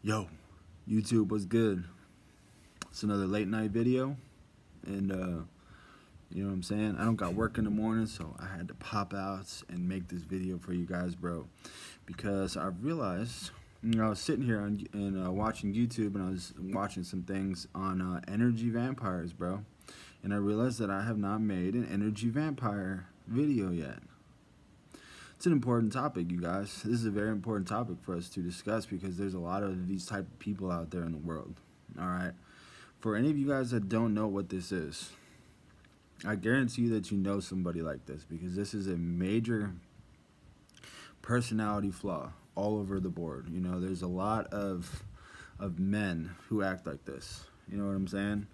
Yo, YouTube, what's good? It's another late night video, and you know what I'm saying? I don't got work in the morning, so I had to pop out and make this video for you guys, bro. Because I realized, I was sitting here and watching YouTube, and I was watching some things on energy vampires, bro. And I realized that I have not made an energy vampire video yet. It's an important topic, you guys. This is a very important topic for us to discuss because there's a lot of these type of people out there in the world. All right. For any of you guys that don't know what this is, I guarantee you that you know somebody like this because this is a major personality flaw all over the board. You know, there's a lot of men who act like this. You know what I'm saying?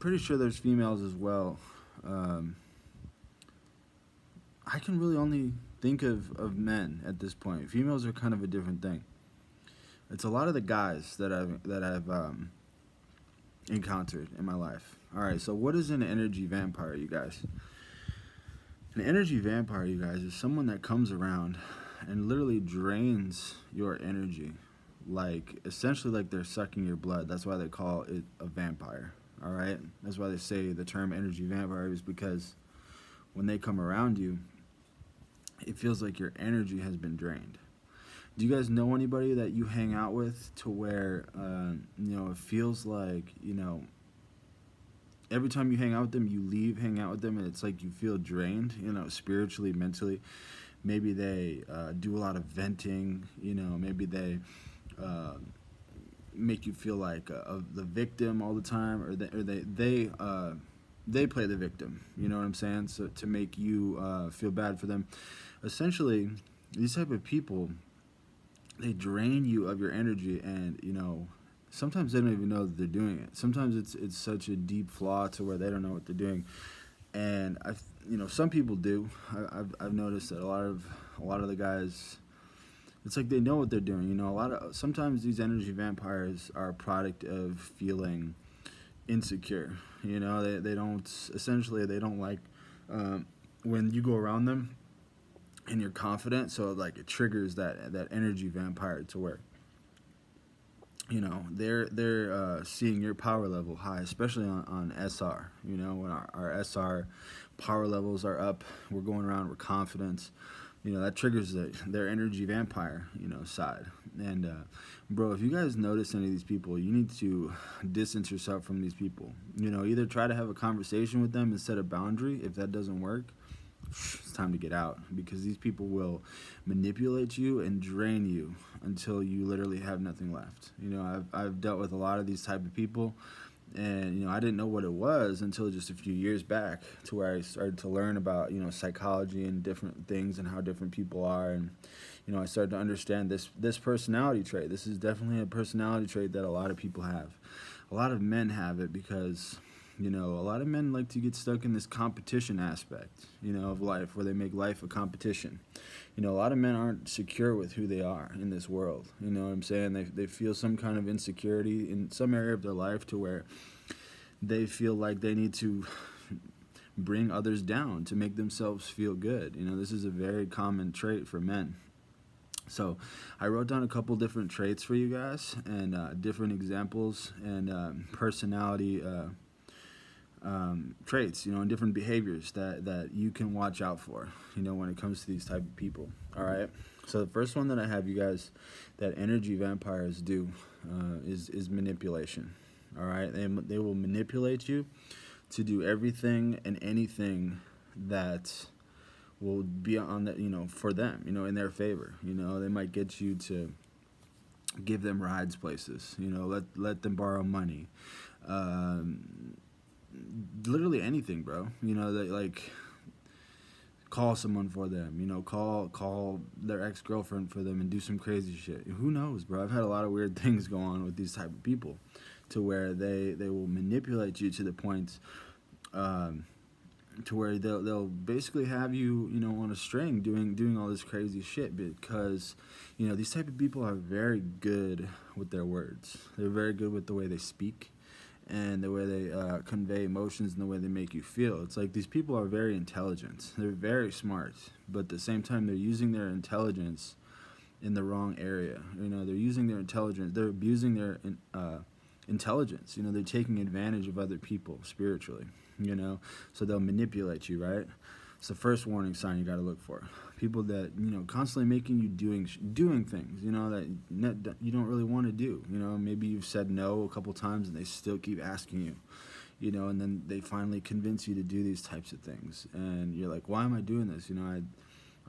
Pretty sure there's females as well. I can really only think of men at this point. Females are kind of a different thing. It's a lot of the guys that I've encountered in my life. All right, so what is an energy vampire, you guys? An energy vampire, you guys, is someone that comes around and literally drains your energy, like essentially like they're sucking your blood. That's why they call it a vampire. All right, that's why they say the term energy vampire is because when they come around you, it feels like your energy has been drained. Do you guys know anybody that you hang out with to where, it feels like, every time you hang out with them, you leave hang out with them, and it's like you feel drained, spiritually, mentally. Maybe they do a lot of venting, maybe they make you feel like the victim all the time, or they play the victim, you know what I'm saying? So to make you feel bad for them. Essentially, these type of people, they drain you of your energy, and sometimes they don't even know that they're doing it. Sometimes it's such a deep flaw to where they don't know what they're doing, and some people do. I've noticed that a lot of the guys, it's like they know what they're doing. Sometimes these energy vampires are a product of feeling insecure. They don't like when you go around them and you're confident, so like it triggers that energy vampire to where they're seeing your power level high, especially on SR. When our SR power levels are up, we're going around, we're confident. That triggers their energy vampire side. And bro, if you guys notice any of these people, you need to distance yourself from these people. Either try to have a conversation with them and set a boundary. If that doesn't work, it's time to get out, because these people will manipulate you and drain you until you literally have nothing left. I've dealt with a lot of these type of people, and I didn't know what it was until just a few years back, to where I started to learn about psychology and different things and how different people are, and I started to understand this personality trait. This is definitely a personality trait that a lot of people have. A lot of men have it because a lot of men like to get stuck in this competition aspect, of life, where they make life a competition. A lot of men aren't secure with who they are in this world. You know what I'm saying? They feel some kind of insecurity in some area of their life, to where they feel like they need to bring others down to make themselves feel good. This is a very common trait for men. So I wrote down a couple different traits for you guys, and different examples, and personality traits, and different behaviors that you can watch out for, when it comes to these type of people. All right. So the first one that I have, you guys, that energy vampires do is manipulation. All right. They will manipulate you to do everything and anything that will be on that, for them, in their favor. They might get you to give them rides places, let them borrow money. Literally anything, bro. They like call someone for them, call their ex-girlfriend for them and do some crazy shit. Who knows, bro? I've had a lot of weird things go on with these type of people, to where they will manipulate you to the point to where they'll basically have you on a string doing all this crazy shit, because these type of people are very good with their words. They're very good with the way they speak, and the way they convey emotions, and the way they make you feel. It's like these people are very intelligent. They're very smart, but at the same time, they're using their intelligence in the wrong area. They're using their intelligence. They're abusing their intelligence. They're taking advantage of other people spiritually. So they'll manipulate you, right? It's the first warning sign you got to look for. People that constantly making you doing things that you don't really want to do. Maybe you've said no a couple times and they still keep asking you. And then they finally convince you to do these types of things, and you're like, why am I doing this?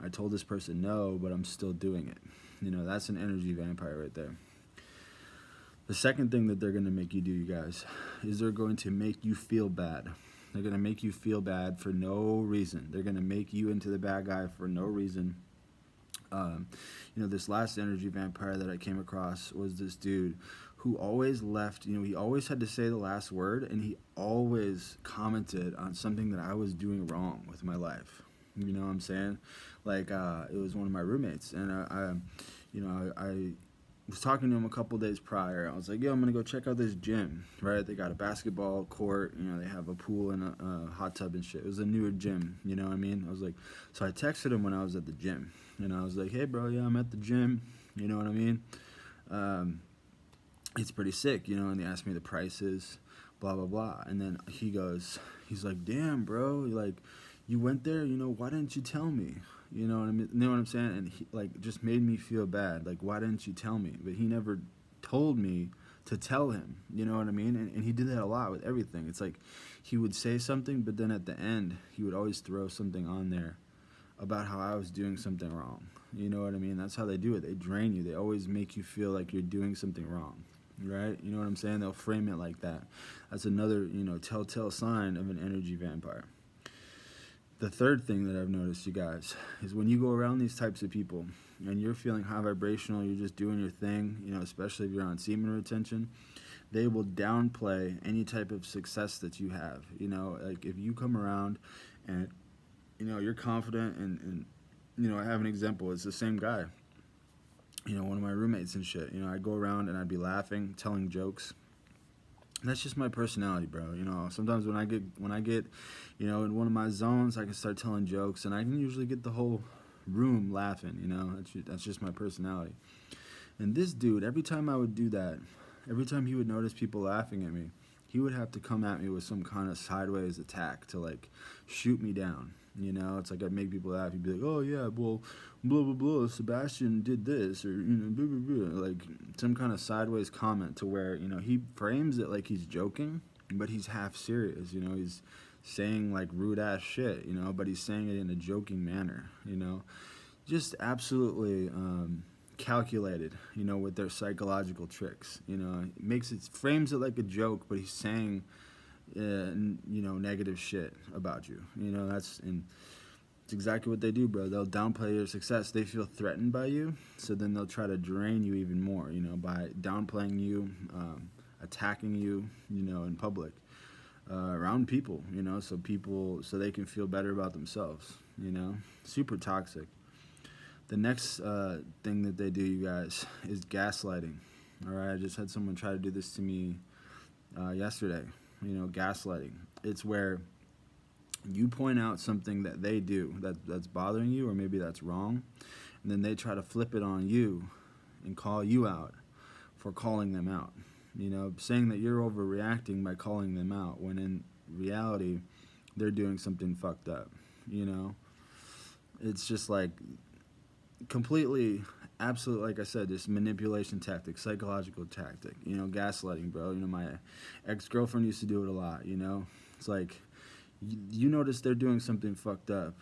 I told this person no, but I'm still doing it. That's an energy vampire right there. The second thing that they're going to make you do, you guys, is they're going to make you feel bad. They're going to make you feel bad for no reason. They're going to make you into the bad guy for no reason. This last energy vampire that I came across was this dude who always left, he always had to say the last word, and he always commented on something that I was doing wrong with my life. You know what I'm saying? Like, it was one of my roommates, and I was talking to him a couple days prior. I was like, yo, I'm going to go check out this gym, right? They got a basketball court, they have a pool and a hot tub and shit. It was a newer gym, you know what I mean? I was like, so I texted him when I was at the gym, and I was like, hey, bro, yeah, I'm at the gym, you know what I mean? It's pretty sick, and he asked me the prices, blah, blah, blah. And then he's like, damn, bro, like, you went there, why didn't you tell me? You know what I mean? You know what I'm saying? And he, like, just made me feel bad. Like, why didn't you tell me? But he never told me to tell him. You know what I mean? And he did that a lot with everything. It's like he would say something, but then at the end, he would always throw something on there about how I was doing something wrong. You know what I mean? That's how they do it. They drain you. They always make you feel like you're doing something wrong. Right? You know what I'm saying? They'll frame it like that. That's another, telltale sign of an energy vampire. The third thing that I've noticed, you guys, is when you go around these types of people and you're feeling high vibrational, you're just doing your thing, especially if you're on semen retention, they will downplay any type of success that you have. Like if you come around and, you're confident and I have an example. It's the same guy, one of my roommates and shit. I'd go around and I'd be laughing, telling jokes. That's just my personality, bro. Sometimes when I get, in one of my zones, I can start telling jokes, and I can usually get the whole room laughing. That's just my personality. And this dude, every time I would do that, every time he would notice people laughing at me, he would have to come at me with some kind of sideways attack to like shoot me down. It's like I'd make people laugh. He'd be like, oh yeah, well, blah blah blah, Sebastian did this, or blah blah blah, like some kind of sideways comment to where he frames it like he's joking, but he's half serious. He's saying like rude ass shit, but he's saying it in a joking manner. Just absolutely calculated, with their psychological tricks. Frames it like a joke, but he's saying negative shit about you. It's exactly what they do, bro. They'll downplay your success. They feel threatened by you, so then they'll try to drain you even more, by downplaying you, attacking you, in public, around people, so they can feel better about themselves, super toxic. The next thing that they do, you guys, is gaslighting. All right, I just had someone try to do this to me yesterday. Gaslighting. It's where you point out something that they do that's bothering you, or maybe that's wrong, and then they try to flip it on you and call you out for calling them out. Saying that you're overreacting by calling them out, when in reality, they're doing something fucked up. It's just like completely, absolute, like I said, just manipulation tactic, psychological tactic, gaslighting, bro. My ex-girlfriend used to do it a lot. It's like you notice they're doing something fucked up,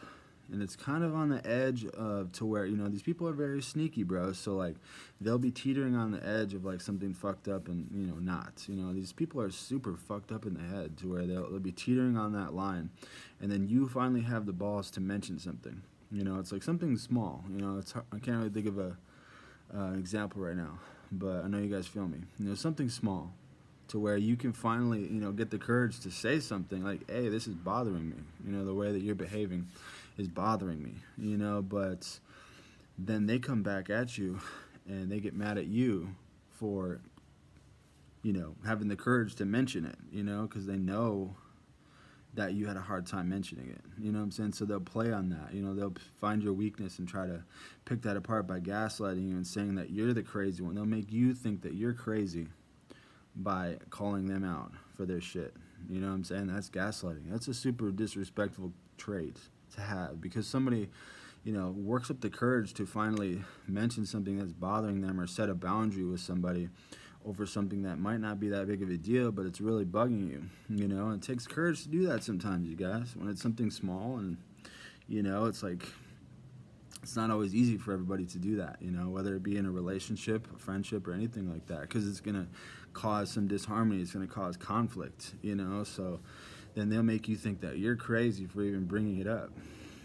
and it's kind of on the edge of to where these people are very sneaky, bro. So like they'll be teetering on the edge of like something fucked up and not. These people are super fucked up in the head to where they'll be teetering on that line, and then you finally have the balls to mention something. It's like something small. I can't really think of an example right now, but I know you guys feel me. Something small, to where you can finally, get the courage to say something like, "Hey, this is bothering me. The way that you're behaving is bothering me." But then they come back at you, and they get mad at you for, having the courage to mention it. Because they know that you had a hard time mentioning it. You know what I'm saying? So they'll play on that. You know, they'll find your weakness and try to pick that apart by gaslighting you and saying that you're the crazy one. They'll make you think that you're crazy by calling them out for their shit. You know what I'm saying? That's gaslighting. That's a super disrespectful trait to have, because somebody, you know, works up the courage to finally mention something that's bothering them or set a boundary with somebody over something that might not be that big of a deal, but it's really bugging you. You know, it takes courage to do that sometimes, you guys, when it's something small. And, you know, it's like, it's not always easy for everybody to do that, you know, whether it be in a relationship, a friendship, or anything like that, because it's going to cause some disharmony. It's going to cause conflict, you know. So then they'll make you think that you're crazy for even bringing it up.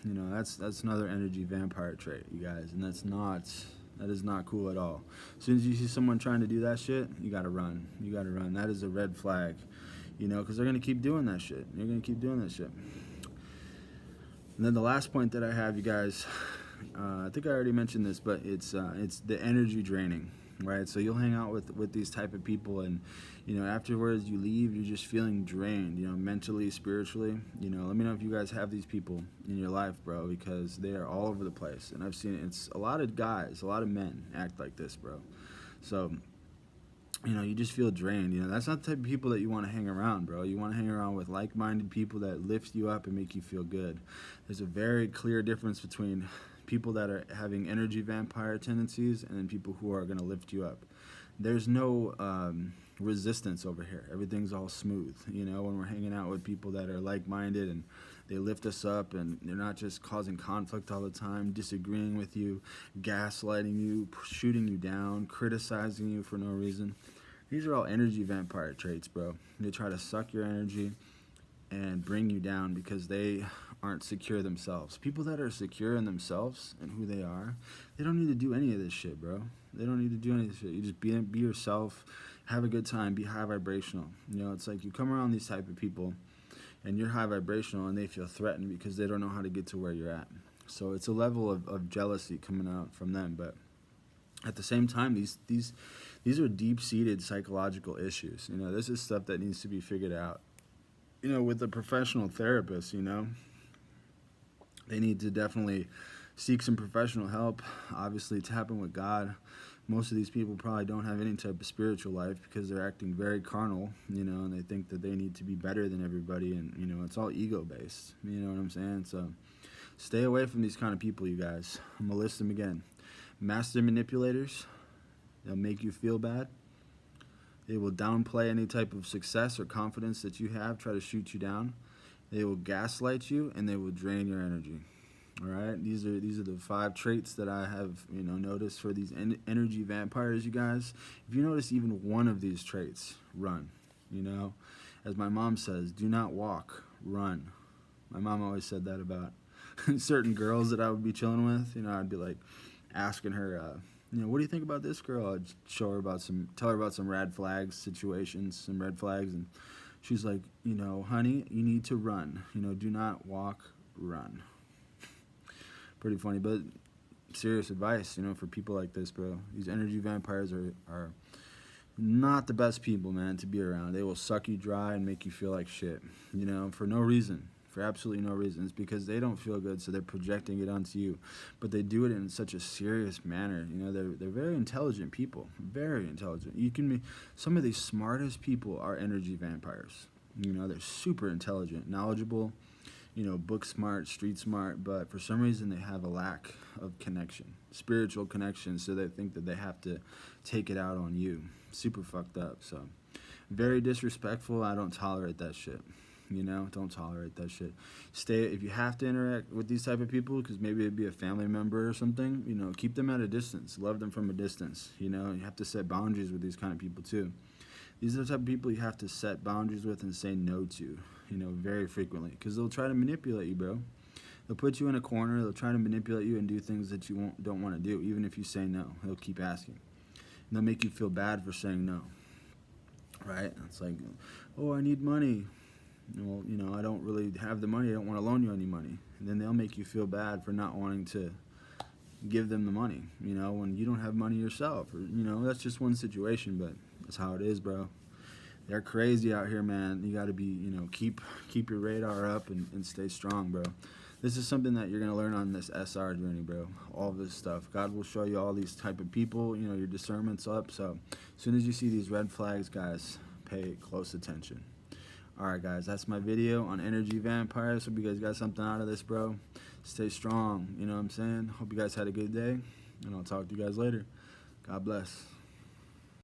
You know, that's another energy vampire trait, you guys, and that is not cool at all. As soon as you see someone trying to do that shit, you gotta run. You gotta run. That is a red flag, you know, because they're gonna keep doing that shit. You're gonna keep doing that shit. And then the last point that I have, you guys, I think I already mentioned this, but it's the energy draining, right? So you'll hang out with these type of people, and you know, afterwards you leave, you're just feeling drained, you know, mentally, spiritually. You know, let me know if you guys have these people in your life, bro, because they are all over the place, and I've seen it. It's a lot of guys, a lot of men act like this, bro. So, you know, you just feel drained. You know, that's not the type of people that you want to hang around, bro. You want to hang around with like-minded people that lift you up and make you feel good. There's a very clear difference between people that are having energy vampire tendencies and then people who are going to lift you up. There's no resistance over here. Everything's all smooth. You know, when we're hanging out with people that are like-minded and they lift us up, and they're not just causing conflict all the time, disagreeing with you, gaslighting you, shooting you down, criticizing you for no reason. These are all energy vampire traits, bro. They try to suck your energy and bring you down because they aren't secure themselves. People that are secure in themselves and who they are, they don't need to do any of this shit, bro. They don't need to do any of this shit. You just be yourself, have a good time, be high vibrational. You know, it's like you come around these type of people and you're high vibrational and they feel threatened because they don't know how to get to where you're at. So it's a level of jealousy coming out from them. But at the same time, these are deep-seated psychological issues. You know, this is stuff that needs to be figured out. You know, with a professional therapist, you know, they need to definitely seek some professional help. Obviously, tapping with God. Most of these people probably don't have any type of spiritual life because they're acting very carnal, you know, and they think that they need to be better than everybody, and, you know, it's all ego-based. You know what I'm saying? So stay away from these kind of people, you guys. I'm going to list them again. Master manipulators. They'll make you feel bad. They will downplay any type of success or confidence that you have, try to shoot you down. They will gaslight you, and they will drain your energy. All right, these are the 5 traits that I have, you know, noticed for these energy vampires, you guys. If you notice even one of these traits, run. You know, as my mom says, do not walk, run. My mom always said that about certain girls that I would be chilling with. You know, I'd be like asking her, you know, what do you think about this girl? I'd tell her about some red flags situations, some red flags, and she's like, you know, honey, you need to run. You know, do not walk, run. Pretty funny, but serious advice, you know, for people like this, bro. These energy vampires are not the best people, man, to be around. They will suck you dry and make you feel like shit, you know, for no reason, for absolutely no reason. It's because they don't feel good, so they're projecting it onto you. But they do it in such a serious manner. You know, they're very intelligent people, very intelligent. You can be, some of the smartest people are energy vampires. You know, they're super intelligent, knowledgeable, you know, book smart, street smart, but for some reason they have a lack of connection, spiritual connection, so they think that they have to take it out on you. Super fucked up. So very disrespectful. I don't tolerate that shit. You know, don't tolerate that shit. Stay, if you have to interact with these type of people, because maybe it'd be a family member or something, you know, keep them at a distance. Love them from a distance. You know, you have to set boundaries with these kind of people too. These are the type of people you have to set boundaries with and say no to, you know, very frequently, because they'll try to manipulate you, bro. They'll put you in a corner. They'll try to manipulate you and do things that you don't want to do, even if you say no. They'll keep asking. And they'll make you feel bad for saying no, right? It's like, oh, I need money. Well, you know, I don't really have the money. I don't want to loan you any money. And then they'll make you feel bad for not wanting to give them the money, you know, when you don't have money yourself. Or, you know, that's just one situation, but that's how it is, bro. they're crazy out here, man. You got to be, keep your radar up and stay strong, bro. This is something that you're going to learn on this SR journey, bro. All this stuff. God will show you all these type of people, your discernment's up. So as soon as you see these red flags, guys, pay close attention. All right, guys, that's my video on energy vampires. Hope you guys got something out of this, bro. Stay strong, you know what I'm saying? Hope you guys had a good day, and I'll talk to you guys later. God bless.